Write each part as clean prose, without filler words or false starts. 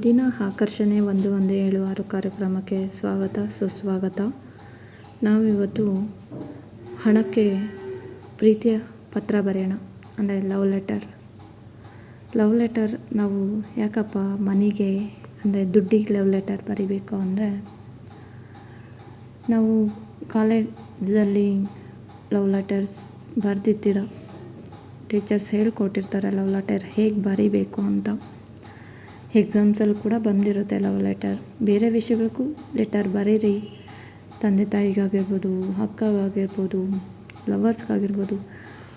ದುಡ್ಡಿನ ಆಕರ್ಷಣೆ 1176 ಕಾರ್ಯಕ್ರಮಕ್ಕೆ ಸ್ವಾಗತ ಸುಸ್ವಾಗತ. ನಾವಿವತ್ತು ಹಣಕ್ಕೆ ಪ್ರೀತಿಯ ಪತ್ರ ಬರೆಯೋಣ, ಅಂದರೆ ಲವ್ ಲೆಟರ್ ನಾವು ಯಾಕಪ್ಪ ಮನಿಗೆ ಅಂದರೆ ದುಡ್ಡಿಗೆ ಲವ್ ಲೆಟರ್ ಬರೀಬೇಕು ಅಂದರೆ, ನಾವು ಕಾಲೇಜಲ್ಲಿ ಲವ್ ಲೆಟರ್ಸ್ ಬರೆದಿರ್ತೀರ, ಟೀಚರ್ಸ್ ಹೇಳ್ಕೊಟ್ಟಿರ್ತಾರೆ ಲವ್ ಲೆಟರ್ ಹೇಗೆ ಬರೀಬೇಕು ಅಂತ. ಎಕ್ಸಾಮ್ಸಲ್ಲಿ ಕೂಡ ಬಂದಿರುತ್ತೆ ಲವ್ ಲೆಟರ್. ಬೇರೆ ವಿಷಯಗಳಿಗೂ ಲೆಟರ್ ಬರೀರಿ, ತಂದೆ ತಾಯಿಗಾಗಿರ್ಬೋದು, ಅಕ್ಕಗಾಗಿರ್ಬೋದು, ಲವರ್ಸ್ಗಾಗಿರ್ಬೋದು.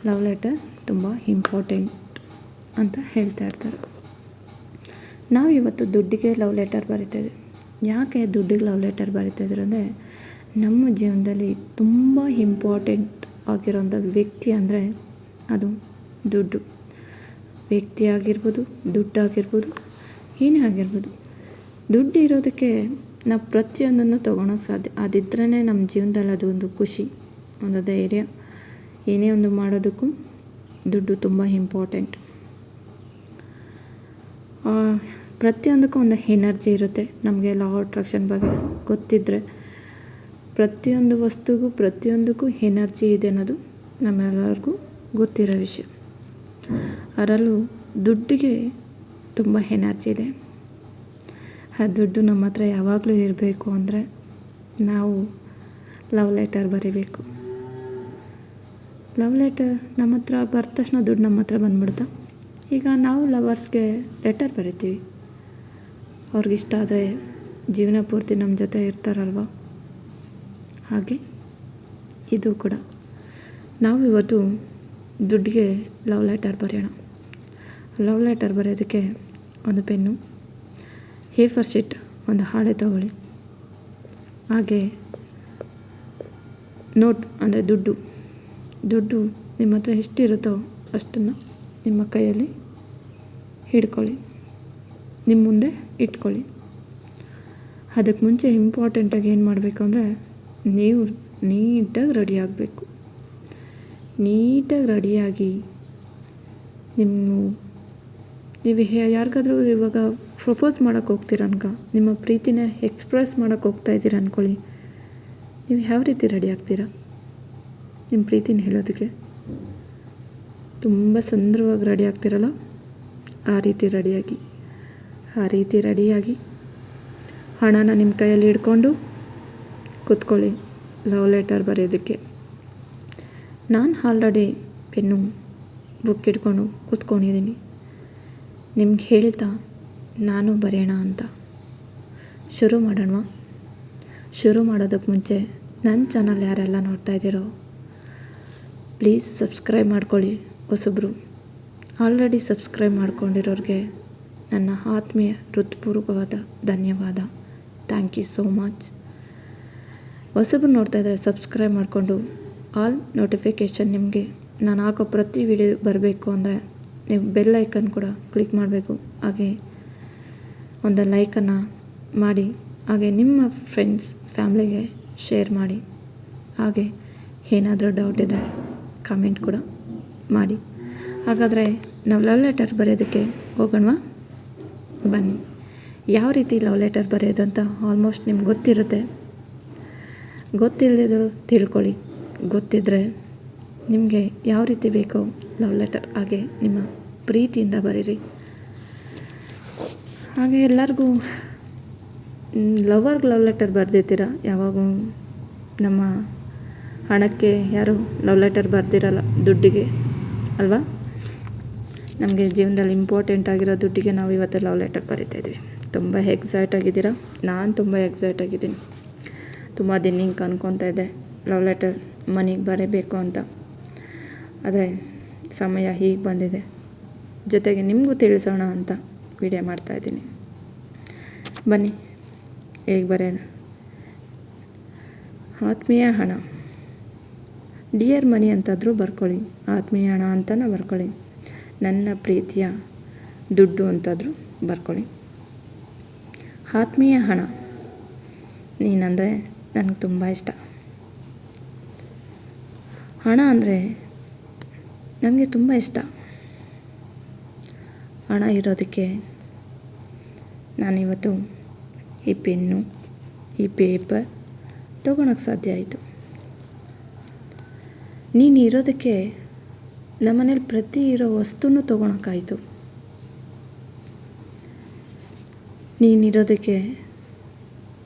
ಲವ್ ಲೆಟರ್ ತುಂಬ ಇಂಪಾರ್ಟೆಂಟ್ ಅಂತ ಹೇಳ್ತಾ ಇರ್ತಾರೆ. ನಾವು ಇವತ್ತು ದುಡ್ಡಿಗೆ ಲವ್ ಲೆಟರ್ ಬರಿತಾಯಿದ್ವಿ. ಯಾಕೆ ದುಡ್ಡಿಗೆ ಲವ್ ಲೆಟರ್ ಬರಿತಾಯಿದ್ರು ಅಂದರೆ, ನಮ್ಮ ಜೀವನದಲ್ಲಿ ತುಂಬ ಇಂಪಾರ್ಟೆಂಟ್ ಆಗಿರೋಂಥ ವ್ಯಕ್ತಿ ಅಂದರೆ ಅದು ದುಡ್ಡು. ವ್ಯಕ್ತಿ ಆಗಿರ್ಬೋದು, ದುಡ್ಡಾಗಿರ್ಬೋದು, ಏನೇ ಆಗಿರ್ಬೋದು. ದುಡ್ಡು ಇರೋದಕ್ಕೆ ನಾವು ಪ್ರತಿಯೊಂದನ್ನು ತೊಗೊಳಕ್ಕೆ ಸಾಧ್ಯ. ಅದಿದ್ರೇ ನಮ್ಮ ಜೀವನದಲ್ಲಿ ಅದು ಒಂದು ಖುಷಿ, ಒಂದು ಧೈರ್ಯ. ಏನೇ ಒಂದು ಮಾಡೋದಕ್ಕೂ ದುಡ್ಡು ತುಂಬ ಇಂಪಾರ್ಟೆಂಟ್. ಪ್ರತಿಯೊಂದಕ್ಕೂ ಒಂದು ಎನರ್ಜಿ ಇರುತ್ತೆ. ನಮಗೆ ಲಾ ಆಫ್ ಅಟ್ರಾಕ್ಷನ್ ಬಗ್ಗೆ ಗೊತ್ತಿದ್ದರೆ, ಪ್ರತಿಯೊಂದು ವಸ್ತುಗೂ ಪ್ರತಿಯೊಂದಕ್ಕೂ ಎನರ್ಜಿ ಇದೆ ಅನ್ನೋದು ನಮ್ಮೆಲ್ಲರಿಗೂ ಗೊತ್ತಿರೋ ವಿಷಯ. ಅದರಲ್ಲೂ ದುಡ್ಡಿಗೆ ತುಂಬ ಎನರ್ಜಿ ಇದೆ. ಆ ದುಡ್ಡು ನಮ್ಮ ಹತ್ರ ಯಾವಾಗಲೂ ಇರಬೇಕು ಅಂದರೆ ನಾವು ಲವ್ ಲೆಟರ್ ಬರೀಬೇಕು. ಲವ್ ಲೆಟರ್ ನಮ್ಮ ಹತ್ರ ಬರೆದ ತಕ್ಷಣ ದುಡ್ಡು ನಮ್ಮ ಹತ್ರ ಬಂದ್ಬಿಡ್ತಾ. ಈಗ ನಾವು ಲವರ್ಸ್ಗೆ ಲೆಟರ್ ಬರಿತೀವಿ, ಅವ್ರಿಗಿಷ್ಟ ಆದರೆ ಜೀವನ ಪೂರ್ತಿ ನಮ್ಮ ಜೊತೆ ಇರ್ತಾರಲ್ವ. ಹಾಗೆ ಇದು ಕೂಡ ನಾವು ಇವತ್ತು ದುಡ್ಡಿಗೆ ಲವ್ ಲೆಟರ್ ಬರೆಯೋಣ. ಲವ್ ಲೆಟರ್ ಬರೆಯೋದಕ್ಕೆ ಒಂದು ಪೆನ್ನು, A4 ಶೀಟ್, ಒಂದು ಹಾಳೆ ತಗೊಳ್ಳಿ. ಹಾಗೆ ನೋಟ್ ಅಂದರೆ ದುಡ್ಡು ನಿಮ್ಮ ಹತ್ರ ಎಷ್ಟಿರುತ್ತೋ ಅಷ್ಟನ್ನು ನಿಮ್ಮ ಕೈಯಲ್ಲಿ ಹಿಡ್ಕೊಳ್ಳಿ, ನಿಮ್ಮ ಮುಂದೆ ಇಟ್ಕೊಳ್ಳಿ. ಅದಕ್ಕೆ ಮುಂಚೆ ಇಂಪಾರ್ಟೆಂಟಾಗಿ ಏನು ಮಾಡಬೇಕು ಅಂದರೆ, ನೀವು ನೀಟಾಗಿ ರೆಡಿ ಆಗಬೇಕು. ನೀಟಾಗಿ ರೆಡಿಯಾಗಿ ನೀವು ಯಾರಿಗಾದ್ರೂ ಇವಾಗ ಪ್ರಪೋಸ್ ಮಾಡೋಕ್ಕೆ ಹೋಗ್ತೀರ ನಿಮ್ಮ ಪ್ರೀತಿನ ಎಕ್ಸ್ಪ್ರೆಸ್ ಮಾಡೋಕ್ಕೆ ಹೋಗ್ತಾ ಇದ್ದೀರ ಅಂದ್ಕೊಳ್ಳಿ. ನೀವು ಯಾವ ರೀತಿ ರೆಡಿ ಆಗ್ತೀರಾ ನಿಮ್ಮ ಪ್ರೀತಿನ ಹೇಳೋದಕ್ಕೆ? ತುಂಬ ಸುಂದರವಾಗಿ ರೆಡಿ ಆಗ್ತೀರಲ್ಲ, ಆ ರೀತಿ ರೆಡಿಯಾಗಿ ಹಣನ ನಿಮ್ಮ ಕೈಯಲ್ಲಿ ಹಿಡ್ಕೊಂಡು ಕೂತ್ಕೊಳ್ಳಿ ಲವ್ ಲೆಟರ್ ಬರೆಯೋದಕ್ಕೆ. ನಾನು ಆಲ್ರೆಡಿ ಪೆನ್ನು ಬುಕ್ ಹಿಡ್ಕೊಂಡು ಕೂತ್ಕೊಂಡಿದ್ದೀನಿ, ನಿಮ್ಗೆ ಹೇಳ್ತಾ ನಾನು ಬರೆಯೋಣ ಅಂತ. ಶುರು ಮಾಡೋಣವಾ? ಶುರು ಮಾಡೋದಕ್ಕೆ ಮುಂಚೆ ನನ್ನ ಚಾನಲ್ ಯಾರೆಲ್ಲ ನೋಡ್ತಾ ಇದ್ದೀರೋ ಪ್ಲೀಸ್ ಸಬ್ಸ್ಕ್ರೈಬ್ ಮಾಡ್ಕೊಳ್ಳಿ. ಹೊಸಬ್ರು ಆಲ್ರೆಡಿ ಸಬ್ಸ್ಕ್ರೈಬ್ ಮಾಡ್ಕೊಂಡಿರೋರಿಗೆ ನನ್ನ ಆತ್ಮೀಯ ಹೃತ್ಪೂರ್ವಕವಾದ ಧನ್ಯವಾದ. Thank you so much. ಹೊಸಬ್ರು ನೋಡ್ತಾ ಇದ್ದರೆ ಸಬ್ಸ್ಕ್ರೈಬ್ ಮಾಡಿಕೊಂಡು ಆಲ್ ನೋಟಿಫಿಕೇಷನ್, ನಿಮಗೆ ನಾನು ಹಾಕೋ ಪ್ರತಿ ವಿಡಿಯೋ ಬರಬೇಕು ಅಂದರೆ ನೀವು ಬೆಲ್ ಐಕನ್ ಕೂಡ ಕ್ಲಿಕ್ ಮಾಡಬೇಕು. ಹಾಗೆ ಒಂದು ಲೈಕನ್ನು ಮಾಡಿ, ಹಾಗೆ ನಿಮ್ಮ ಫ್ರೆಂಡ್ಸ್ ಫ್ಯಾಮ್ಲಿಗೆ ಶೇರ್ ಮಾಡಿ. ಹಾಗೆ ಏನಾದರೂ ಡೌಟ್ ಇದ್ದರೆ ಕಮೆಂಟ್ ಕೂಡ ಮಾಡಿ. ಹಾಗಾದರೆ ನಾವು ಲವ್ ಲೆಟರ್ ಬರೆಯೋದಕ್ಕೆ ಹೋಗೋಣವಾ? ಬನ್ನಿ. ಯಾವ ರೀತಿ ಲವ್ ಲೆಟರ್ ಬರೆಯೋದು ಅಂತ ಆಲ್ಮೋಸ್ಟ್ ನಿಮ್ಗೆ ಗೊತ್ತಿರುತ್ತೆ. ಗೊತ್ತಿಲ್ಲದಿದ್ದರೂ ತಿಳ್ಕೊಳ್ಳಿ. ಗೊತ್ತಿದ್ದರೆ ನಿಮಗೆ ಯಾವ ರೀತಿ ಬೇಕೋ ಲವ್ ಲೆಟರ್ ಹಾಗೆ ನಿಮ್ಮ ಪ್ರೀತಿಯಿಂದ ಬರೀರಿ. ಹಾಗೆ ಎಲ್ಲರಿಗೂ ಲವ್ ಲೆಟರ್ ಬರೆದಿರ್ತೀರ. ಯಾವಾಗೂ ನಮ್ಮ ಹಣಕ್ಕೆ ಯಾರು ಲವ್ ಲೆಟರ್ ಬರೆದಿರಲ್ಲ, ದುಡ್ಡಿಗೆ ಅಲ್ವಾ. ನಮಗೆ ಜೀವನದಲ್ಲಿ ಇಂಪಾರ್ಟೆಂಟ್ ಆಗಿರೋ ದುಡ್ಡಿಗೆ ನಾವು ಇವತ್ತು ಲವ್ ಲೆಟರ್ ಬರಿತಾಯಿದ್ವಿ. ತುಂಬ ಎಕ್ಸೈಟ್ ಆಗಿದ್ದೀರಾ? ನಾನು ತುಂಬ ಎಕ್ಸೈಟ್ ಆಗಿದ್ದೀನಿ. ತುಂಬ ದಿನಕ್ಕೆ ಅನ್ಕೊತಾ ಇದ್ದೆ ಲವ್ ಲೆಟರ್ ಮನೆಗೆ ಬರೀಬೇಕು ಅಂತ. ಆದರೆ ಸಮಯ ಹೀಗೆ ಬಂದಿದೆ, ಜೊತೆಗೆ ನಿಮಗೂ ತಿಳಿಸೋಣ ಅಂತ ವಿಡಿಯೋ ಮಾಡ್ತಾಯಿದ್ದೀನಿ. ಬನ್ನಿ ಹೇಗೆ ಬರೆಯೋಣ. ಆತ್ಮೀಯ ಹಣ, ಡಿಯರ್ ಮನಿ ಅಂತಾದರೂ ಬರ್ಕೊಳ್ಳಿ, ಆತ್ಮೀಯ ಹಣ ಅಂತಲೇ ಬರ್ಕೊಳ್ಳಿ, ನನ್ನ ಪ್ರೀತಿಯ ದುಡ್ಡು ಅಂತಾದರೂ ಬರ್ಕೊಳ್ಳಿ. ಆತ್ಮೀಯ ಹಣ, ನೀನಂದರೆ ನನಗೆ ತುಂಬ ಇಷ್ಟ. ಹಣ ಅಂದರೆ ನನಗೆ ತುಂಬ ಇಷ್ಟ. ಹಣ ಇರೋದಕ್ಕೆ ನಾನಿವತ್ತು ಈ ಪೆನ್ನು, ಈ ಪೇಪರ್ ತೊಗೊಳಕ್ಕೆ ಸಾಧ್ಯ ಆಯಿತು. ನೀನು ಇರೋದಕ್ಕೆ ನಮ್ಮನೇಲಿ ಪ್ರತಿ ಇರೋ ವಸ್ತುನೂ ತೊಗೊಳಕ್ಕಾಯಿತು. ನೀನಿರೋದಕ್ಕೆ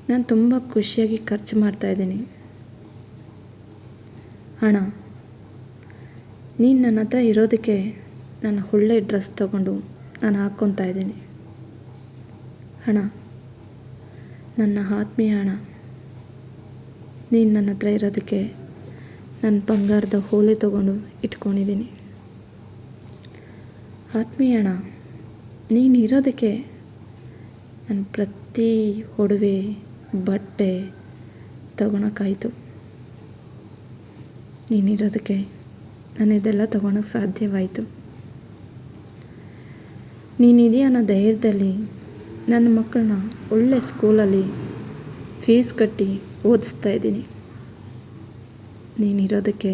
ನಾನು ತುಂಬ ಖುಷಿಯಾಗಿ ಖರ್ಚು ಮಾಡ್ತಾಯಿದ್ದೀನಿ. ಹಣ, ನೀನು ನನ್ನ ಹತ್ರ ಇರೋದಕ್ಕೆ ನಾನು ಒಳ್ಳೆ ಡ್ರೆಸ್ ತೊಗೊಂಡು ನಾನು ಹಾಕ್ಕೊತಾ ಇದ್ದೀನಿ. ಹಣ, ನನ್ನ ಆತ್ಮೀಯ ಹಣ, ನೀನು ನನ್ನ ಹತ್ರ ಇರೋದಕ್ಕೆ ನಾನು ಬಂಗಾರದ ಓಲೆ ತೊಗೊಂಡು ಇಟ್ಕೊಂಡಿದ್ದೀನಿ. ಆತ್ಮೀಯ ಹಣ, ನೀನು ಇರೋದಕ್ಕೆ ನಾನು ಪ್ರತಿ ಒಡವೆ, ಬಟ್ಟೆ ತೊಗೊಳಕ್ಕಾಯಿತು. ನೀನಿರೋದಕ್ಕೆ ನಾನು ಇದೆಲ್ಲ ತೊಗೊಳಕ್ಕೆ ಸಾಧ್ಯವಾಯಿತು. ನೀನಿದೆಯಾ ಅನ್ನೋ ಧೈರ್ಯದಲ್ಲಿ ನನ್ನ ಮಕ್ಕಳನ್ನ ಒಳ್ಳೆ ಸ್ಕೂಲಲ್ಲಿ ಫೀಸ್ ಕಟ್ಟಿ ಓದಿಸ್ತಾ ಇದ್ದೀನಿ. ನೀನಿರೋದಕ್ಕೆ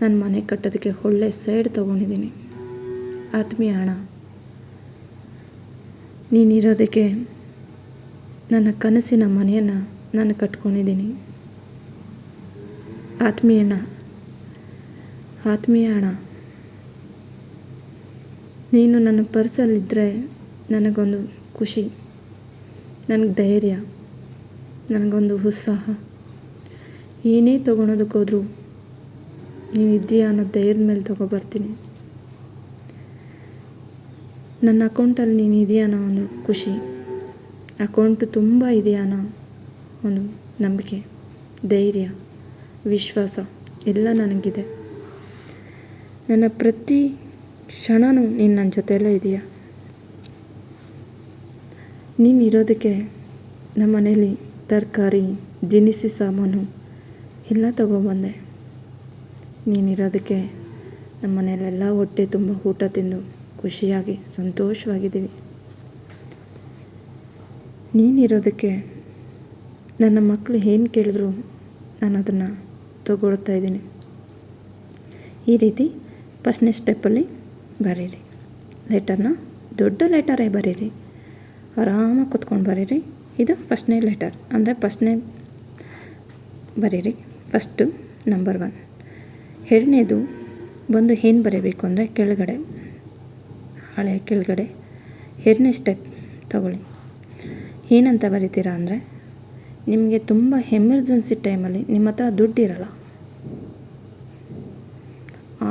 ನನ್ನ ಮನೆ ಕಟ್ಟೋದಕ್ಕೆ ಒಳ್ಳೆ ಸೈಡ್ ತೊಗೊಂಡಿದ್ದೀನಿ. ಆತ್ಮೀಯ ಹಣ, ನೀನಿರೋದಕ್ಕೆ ನನ್ನ ಕನಸಿನ ಮನೆಯನ್ನು ನಾನು ಕಟ್ಕೊಂಡಿದ್ದೀನಿ. ಆತ್ಮೀಯ ಹಣ, ನೀನು ನನ್ನ ಪರ್ಸಲ್ಲಿದ್ದರೆ ನನಗೊಂದು ಖುಷಿ, ನನಗೆ ಧೈರ್ಯ, ನನಗೊಂದು ಉತ್ಸಾಹ. ಏನೇ ತೊಗೊಳೋದಕ್ಕೋದ್ರೂ ನೀನು ಇದೆಯಾ ಅನ್ನೋ ಧೈರ್ಯದ ಮೇಲೆ ತೊಗೊಬರ್ತೀನಿ. ನನ್ನ ಅಕೌಂಟಲ್ಲಿ ನೀನು ಇದೆಯಾ ಅನ್ನೋ ಒಂದು ಖುಷಿ, ಅಕೌಂಟು ತುಂಬ ಇದೆಯಾ ಅನ್ನೋ ಒಂದು ನಂಬಿಕೆ, ಧೈರ್ಯ, ವಿಶ್ವಾಸ ಎಲ್ಲ ನನಗಿದೆ. ನನ್ನ ಪ್ರತಿ ಕ್ಷಣವೂ ನೀನು ನನ್ನ ಜೊತೆಯಲ್ಲೇ ಇದೆಯಾ. ನೀನು ಇರೋದಕ್ಕೆ ನಮ್ಮ ಮನೇಲಿ ತರಕಾರಿ, ದಿನಸಿ ಸಾಮಾನು ಎಲ್ಲ ತೊಗೊಬಂದೆ. ನೀನಿರೋದಕ್ಕೆ ನಮ್ಮ ಮನೆಯಲ್ಲೆಲ್ಲ ಹೊಟ್ಟೆ ತುಂಬ ಊಟ ತಿಂದು ಖುಷಿಯಾಗಿ ಸಂತೋಷವಾಗಿದ್ದೀವಿ. ನೀನಿರೋದಕ್ಕೆ ನನ್ನ ಮಕ್ಕಳು ಏನು ಕೇಳಿದ್ರು ನಾನು ಅದನ್ನು ತಗೊಳ್ತಾ ಇದ್ದೀನಿ. ಈ ರೀತಿ ಫಸ್ಟ್ನೇ ಸ್ಟೆಪ್ಪಲ್ಲಿ ಬರೀರಿ. ಲೆಟರ್ನ ದೊಡ್ಡ ಲೆಟರೇ ಬರೀರಿ, ಆರಾಮಾಗಿ ಕೂತ್ಕೊಂಡು ಬರೀರಿ. ಇದು ಫಸ್ಟ್ನೇ ಲೆಟರ್ ಅಂದರೆ ಫಸ್ಟ್ನೇ ಬರೀರಿ. First number 1. ಎರಡನೇದು ಬಂದು ಏನು ಬರೀಬೇಕು ಅಂದರೆ ಕೆಳಗಡೆ, ಹಳೆ ಕೆಳಗಡೆ ಎರಡನೇ ಸ್ಟೆಪ್ ತಗೊಳ್ಳಿ. ಏನಂತ ಬರೀತೀರಾ ಅಂದರೆ, ನಿಮಗೆ ತುಂಬ ಎಮರ್ಜೆನ್ಸಿ ಟೈಮಲ್ಲಿ ನಿಮ್ಮ ಹತ್ರ ದುಡ್ಡಿರಲ್ಲ,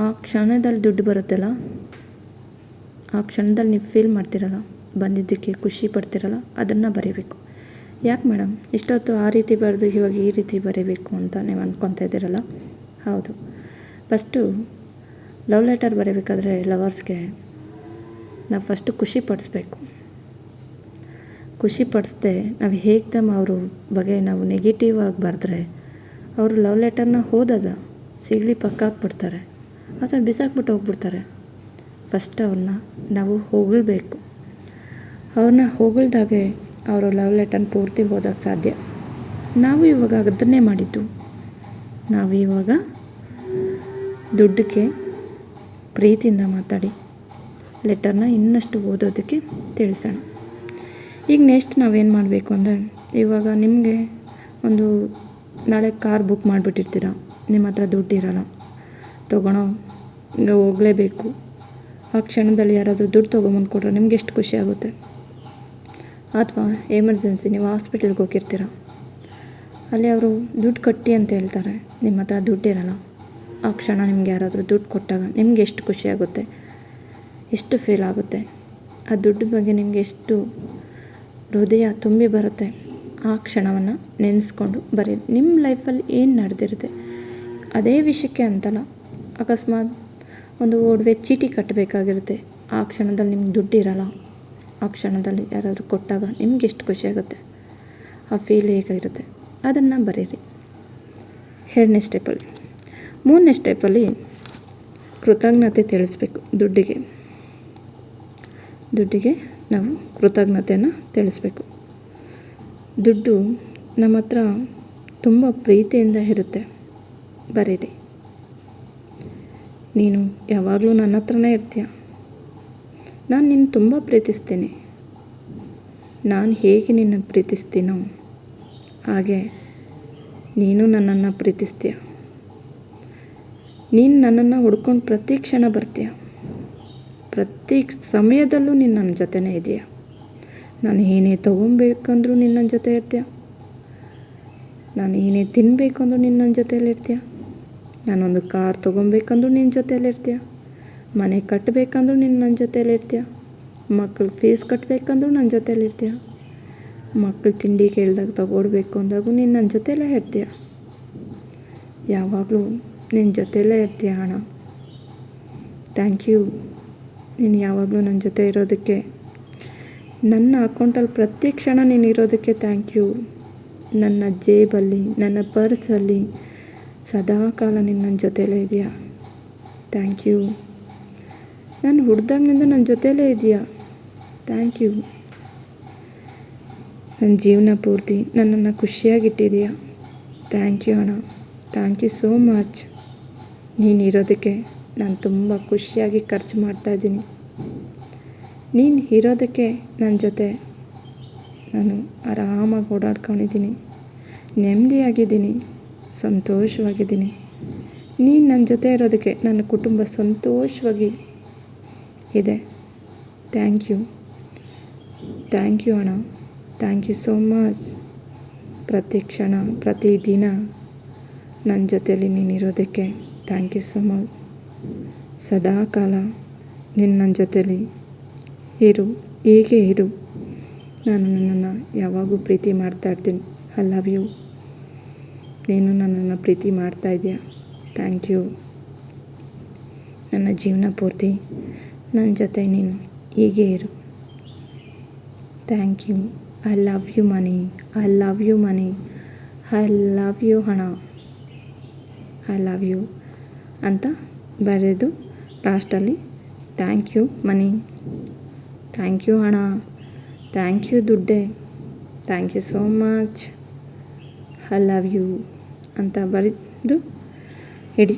ಆ ಕ್ಷಣದಲ್ಲಿ ದುಡ್ಡು ಬರುತ್ತಲ್ಲ, ಆ ಕ್ಷಣದಲ್ಲಿ ನೀವು ಫೀಲ್ ಮಾಡ್ತಿರಲ್ಲ, ಬಂದಿದ್ದಕ್ಕೆ ಖುಷಿ ಪಡ್ತಿರಲ್ಲ, ಅದನ್ನು ಬರೀಬೇಕು. ಯಾಕೆ ಮೇಡಮ್ ಇಷ್ಟೊತ್ತು ಆ ರೀತಿ ಬರೆದು ಇವಾಗ ಈ ರೀತಿ ಬರೀಬೇಕು ಅಂತ ನೀವು ಅಂದ್ಕೊತಾ ಇದ್ದೀರಲ್ಲ? ಹೌದು. ಫಸ್ಟು ಲವ್ ಲೆಟರ್ ಬರೀಬೇಕಾದ್ರೆ ಲವರ್ಸ್ಗೆ ನಾವು ಫಸ್ಟು ಖುಷಿ ಪಡಿಸ್ಬೇಕು. ಖುಷಿ ಪಡಿಸ್ದೆ ನಾವು ಹೇಗ್ದಮ್ ಅವ್ರ ಬಗ್ಗೆ ನಾವು ನೆಗೆಟಿವ್ ಆಗಿ ಬರೆದ್ರೆ ಅವರು ಲವ್ ಲೆಟರ್ನ ಓದಲ್ಲ, ಸಿಗಲಿ ಪಕ್ಕ ಹಾಕ್ಬಿಡ್ತಾರೆ ಅಥವಾ ಬಿಸಾಕ್ಬಿಟ್ಟು ಹೋಗ್ಬಿಡ್ತಾರೆ. ಫಸ್ಟ್ ಅವ್ರನ್ನ ನಾವು ಹೊಗಳ್ಬೇಕು. ಅವ್ರನ್ನ ಹೊಗಳ್ದಾಗೆ ಅವರು ಲವ್ ಲೆಟರ್ನ ಪೂರ್ತಿ ಓದೋಕ್ಕೆ ಸಾಧ್ಯ. ನಾವು ಇವಾಗ ಅದನ್ನೇ ಮಾಡಿದ್ದು. ನಾವು ಇವಾಗ ದುಡ್ಡಕ್ಕೆ ಪ್ರೀತಿಯಿಂದ ಮಾತಾಡಿ ಲೆಟರ್ನ ಇನ್ನಷ್ಟು ಓದೋದಕ್ಕೆ ತಿಳಿಸೋಣ. ಈಗ ನೆಕ್ಸ್ಟ್ ನಾವೇನು ಮಾಡಬೇಕು ಅಂದರೆ, ಇವಾಗ ನಿಮಗೆ ಒಂದು ನಾಳೆ ಕಾರ್ ಬುಕ್ ಮಾಡಿಬಿಟ್ಟಿರ್ತೀರ, ನಿಮ್ಮ ಹತ್ರ ದುಡ್ಡಿರಲ್ಲ, ತೊಗೊಳೋ ಈಗ ಹೋಗಲೇಬೇಕು. ಆ ಕ್ಷಣದಲ್ಲಿ ಯಾರಾದರೂ ದುಡ್ಡು ತೊಗೊಂಬಂದು ಕೊಟ್ಟರೆ ನಿಮ್ಗೆ ಎಷ್ಟು ಖುಷಿ ಆಗುತ್ತೆ. ಅಥವಾ ಎಮರ್ಜೆನ್ಸಿ ನೀವು ಹಾಸ್ಪಿಟ್ಲಿಗೆ ಹೋಗಿರ್ತೀರ, ಅಲ್ಲಿ ಅವರು ದುಡ್ಡು ಕಟ್ಟಿ ಅಂತ ಹೇಳ್ತಾರೆ, ನಿಮ್ಮ ಹತ್ರ ದುಡ್ಡಿರಲ್ಲ. ಆ ಕ್ಷಣ ನಿಮ್ಗೆ ಯಾರಾದರೂ ದುಡ್ಡು ಕೊಟ್ಟಾಗ ನಿಮ್ಗೆ ಎಷ್ಟು ಖುಷಿ ಆಗುತ್ತೆ, ಎಷ್ಟು ಫೀಲ್ ಆಗುತ್ತೆ. ಆ ದುಡ್ಡು ಬಗ್ಗೆ ನಿಮಗೆ ಎಷ್ಟು ಹೃದಯ ತುಂಬಿ ಬರುತ್ತೆ. ಆ ಕ್ಷಣವನ್ನು ನೆನೆಸ್ಕೊಂಡು ಬರೀ. ನಿಮ್ಮ ಲೈಫಲ್ಲಿ ಏನು ನಡೆದಿರುತ್ತೆ ಅದೇ ವಿಷಯಕ್ಕೆ ಅಂತಲ್ಲ, ಅಕಸ್ಮಾತ್ ಒಂದು ಒಡವೆ ಚೀಟಿ ಕಟ್ಟಬೇಕಾಗಿರುತ್ತೆ, ಆ ಕ್ಷಣದಲ್ಲಿ ನಿಮ್ಗೆ ದುಡ್ಡಿರಲ್ಲ, ಆ ಕ್ಷಣದಲ್ಲಿ ಯಾರಾದರೂ ಕೊಟ್ಟಾಗ ನಿಮ್ಗೆ ಎಷ್ಟು ಖುಷಿಯಾಗುತ್ತೆ, ಆ ಫೀಲ್ ಹೇಗಿರುತ್ತೆ ಅದನ್ನು ಬರೀರಿ. ಎರಡನೇ ಸ್ಟೆಪ್ಪಲ್ಲಿ. ಮೂರನೇ ಸ್ಟೆಪ್ಪಲ್ಲಿ ಕೃತಜ್ಞತೆ ತಿಳಿಸ್ಬೇಕು. ದುಡ್ಡಿಗೆ ನಾವು ಕೃತಜ್ಞತೆಯನ್ನು ತಿಳಿಸ್ಬೇಕು. ದುಡ್ಡು ನಮ್ಮ ಹತ್ರ ತುಂಬ ಪ್ರೀತಿಯಿಂದ ಇರುತ್ತೆ. ಬರೀರಿ. ನೀನು ಯಾವಾಗಲೂ ನನ್ನ ಹತ್ರನೇ ಇರ್ತೀಯ, ನಾನು ನಿನ್ನ ತುಂಬ ಪ್ರೀತಿಸ್ತೀನಿ, ನಾನು ಹೇಗೆ ನಿನ್ನ ಪ್ರೀತಿಸ್ತೀನೋ ಹಾಗೆ ನೀನು ನನ್ನನ್ನು ಪ್ರೀತಿಸ್ತೀಯ. ನೀನು ನನ್ನನ್ನು ಹುಡ್ಕೊಂಡು ಪ್ರತಿ ಕ್ಷಣ ಬರ್ತೀಯ. ಪ್ರತಿ ಸಮಯದಲ್ಲೂ ನೀನು ನನ್ನ ಜೊತೆನೇ ಇದೆಯಾ. ನಾನು ಏನೇ ತೊಗೊಬೇಕಂದ್ರೂ ನೀನು ನನ್ನ ಜೊತೆ ಇರ್ತೀಯ. ನಾನು ಏನೇ ತಿನ್ನಬೇಕು ಅಂದರೂ ನೀನು ನನ್ನ ಜೊತೆಯಲ್ಲಿರ್ತೀಯ. ನಾನೊಂದು ಕಾರ್ ತೊಗೊಬೇಕಂದ್ರೂ ನಿನ್ನ ಜೊತೆಯಲ್ಲಿರ್ತೀಯ. ಮನೆ ಕಟ್ಟಬೇಕಂದ್ರೂ ನೀನು ನನ್ನ ಜೊತೆಯಲ್ಲಿರ್ತೀಯ. ಮಕ್ಳು ಫೀಸ್ ಕಟ್ಟಬೇಕಂದ್ರೂ ನನ್ನ ಜೊತೆಯಲ್ಲಿರ್ತೀಯ. ಮಕ್ಕಳು ತಿಂಡಿ ಕೇಳಿದಾಗ ತಗೊಡ್ಬೇಕು ಅಂದಾಗೂ ನೀನು ನನ್ನ ಜೊತೆಯಲ್ಲೇ ಇರ್ತೀಯ. ಯಾವಾಗಲೂ ನಿನ್ನ ಜೊತೆಯಲ್ಲೇ ಇರ್ತೀಯ ಅಣ್ಣ. Thank you. ನೀನು ಯಾವಾಗಲೂ ನನ್ನ ಜೊತೆ ಇರೋದಕ್ಕೆ, ನನ್ನ ಅಕೌಂಟಲ್ಲಿ ಪ್ರತಿ ಕ್ಷಣ ನೀನು ಇರೋದಕ್ಕೆ ಥ್ಯಾಂಕ್ ಯು. ನನ್ನ ಜೇಬಲ್ಲಿ, ನನ್ನ ಪರ್ಸಲ್ಲಿ ಸದಾಕಾಲ ನೀನು ನನ್ನ ಜೊತೆಯಲ್ಲೇ ಇದೆಯಾ. Thank you. ನಾನು ಹುಡ್ದಾಗಿನಿಂದ ನನ್ನ ಜೊತೆಯಲ್ಲೇ ಇದೆಯಾ. Thank you. ನನ್ನ ಜೀವನ ಪೂರ್ತಿ ನನ್ನನ್ನು ಖುಷಿಯಾಗಿಟ್ಟಿದೆಯಾ. ಥ್ಯಾಂಕ್ ಯು ಅಣ್ಣ. Thank you so much. ನೀನು ಇರೋದಕ್ಕೆ ನಾನು ತುಂಬ ಖುಷಿಯಾಗಿ ಖರ್ಚು ಮಾಡ್ತಾಯಿದ್ದೀನಿ. ನೀನು ಇರೋದಕ್ಕೆ ನನ್ನ ಜೊತೆ ನಾನು ಆರಾಮಾಗಿ ಓಡಾಡ್ಕೊಂಡಿದ್ದೀನಿ, ನೆಮ್ಮದಿಯಾಗಿದ್ದೀನಿ, ಸಂತೋಷವಾಗಿದ್ದೀನಿ. ನೀನು ನನ್ನ ಜೊತೆ ಇರೋದಕ್ಕೆ ನನ್ನ ಕುಟುಂಬ ಸಂತೋಷವಾಗಿ ಇದೆ. Thank you. ಥ್ಯಾಂಕ್ ಯು ಅಣ್ಣ. Thank you so much. ಪ್ರತಿ ಕ್ಷಣ ಪ್ರತಿದಿನ ನನ್ನ ಜೊತೆಯಲ್ಲಿ ನೀನಿರೋದಕ್ಕೆ ಥ್ಯಾಂಕ್ ಯು ಸೋ ಮಚ್. ಸದಾಕಾಲ ನೀನು ನನ್ನ ಜೊತೆಯಲ್ಲಿ ಇರು, ಹೀಗೆ ಇರು. ನಾನು ನನ್ನನ್ನು ಯಾವಾಗೂ ಪ್ರೀತಿ ಮಾಡ್ತಾಯಿರ್ತೀನಿ. I love you. ನೀನು ನನ್ನನ್ನು ಪ್ರೀತಿ ಮಾಡ್ತಾಯಿದ್ದೀಯ. Thank you. ನನ್ನ ಜೀವನ ಪೂರ್ತಿ ನನ್ನ ಜೊತೆ ನೀನು ಹೀಗೆ ಇರು. Thank you. I love you money. I love you money. I love you ಹಣ. ಐ ಲವ್ ಯು ಅಂತ ಬರೆದು ಲಾಸ್ಟಲ್ಲಿ thank you money, thank you ಹಣ, ಥ್ಯಾಂಕ್ ಯು ದುಡ್ಡೆ, thank you so much, I love you ಅಂತ ಬರೆದು ಇಡಿ.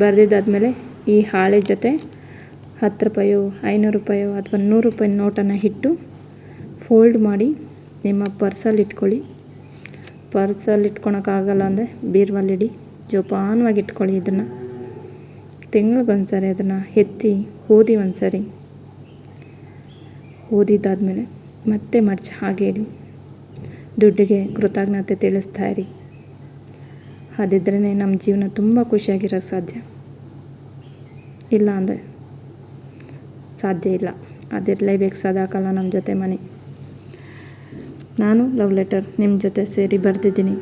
ಬರೆದಿದ್ದಾದಮೇಲೆ ಈ ಹಾಳೆ ಜೊತೆ 10 ರೂಪಾಯೋ 500 ರೂಪಾಯೋ ಅಥವಾ 100 ರೂಪಾಯಿ ನೋಟನ್ನು ಇಟ್ಟು ಫೋಲ್ಡ್ ಮಾಡಿ ನಿಮ್ಮ ಪರ್ಸಲ್ಲಿ ಇಟ್ಕೊಳ್ಳಿ. ಪರ್ಸಲ್ಲಿ ಇಟ್ಕೊಳಕ್ಕಾಗಲ್ಲ ಅಂದರೆ ಬೀರ್ವಲ್ಲಿಡಿ. ಜೋಪಾನವಾಗಿ ಇಟ್ಕೊಳ್ಳಿ. ಇದನ್ನು ತಿಂಗಳಿಗೊಂದ್ಸರಿ ಅದನ್ನು ಎತ್ತಿ ಓದಿ ಒಂದ್ಸರಿ. ಓದಿದ್ದಾದಮೇಲೆ ಮತ್ತೆ ಮಡಚಿ ಹಾಗೆ ಇಡಿ. ದುಡ್ಡಿಗೆ ಕೃತಜ್ಞತೆ ತಿಳಿಸ್ತಾ ಇರಿ. ಅದಿದ್ರೇ ನಮ್ಮ ಜೀವನ ತುಂಬ ಖುಷಿಯಾಗಿರೋಕ್ಕೆ ಸಾಧ್ಯ. ಇಲ್ಲ ಅಂದರೆ ಸಾಧ್ಯ ಇಲ್ಲ. ಅದಿರಲೇಬೇಕು ಸದಾಕಾಲ ನಮ್ಮ ಜೊತೆ ಮನೆ. ನಾನು ಲವ್ ಲೆಟರ್ ನಿಮ್ಮ ಜೊತೆ ಸೇರಿ ಬರೆದಿದ್ದೀನಿ.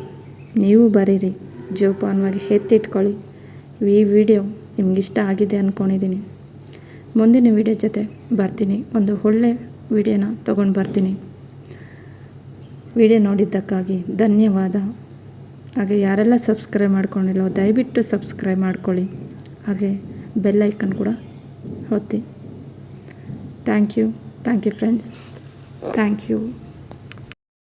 ನೀವು ಬರೀರಿ, ಜೋಪಾನವಾಗಿ ಎತ್ತಿಟ್ಕೊಳ್ಳಿ. ಈ ವಿಡಿಯೋ ನಿಮಗಿಷ್ಟ ಆಗಿದೆ ಅಂದ್ಕೊಂಡಿದ್ದೀನಿ. ಮುಂದಿನ ವಿಡಿಯೋ ಜೊತೆ ಬರ್ತೀನಿ. ಒಂದು ಒಳ್ಳೆ ವಿಡಿಯೋನ ತೊಗೊಂಡು ಬರ್ತೀನಿ. ವಿಡಿಯೋ ನೋಡಿದ್ದಕ್ಕಾಗಿ ಧನ್ಯವಾದ. ಹಾಗೆ ಯಾರೆಲ್ಲ ಸಬ್ಸ್ಕ್ರೈಬ್ ಮಾಡ್ಕೊಂಡಿಲ್ಲೋ ದಯವಿಟ್ಟು ಸಬ್ಸ್ಕ್ರೈಬ್ ಮಾಡ್ಕೊಳ್ಳಿ. ಹಾಗೆ ಬೆಲ್ ಐಕನ್ ಕೂಡ ಒತ್ತಿ. Thank you friends. Thank you.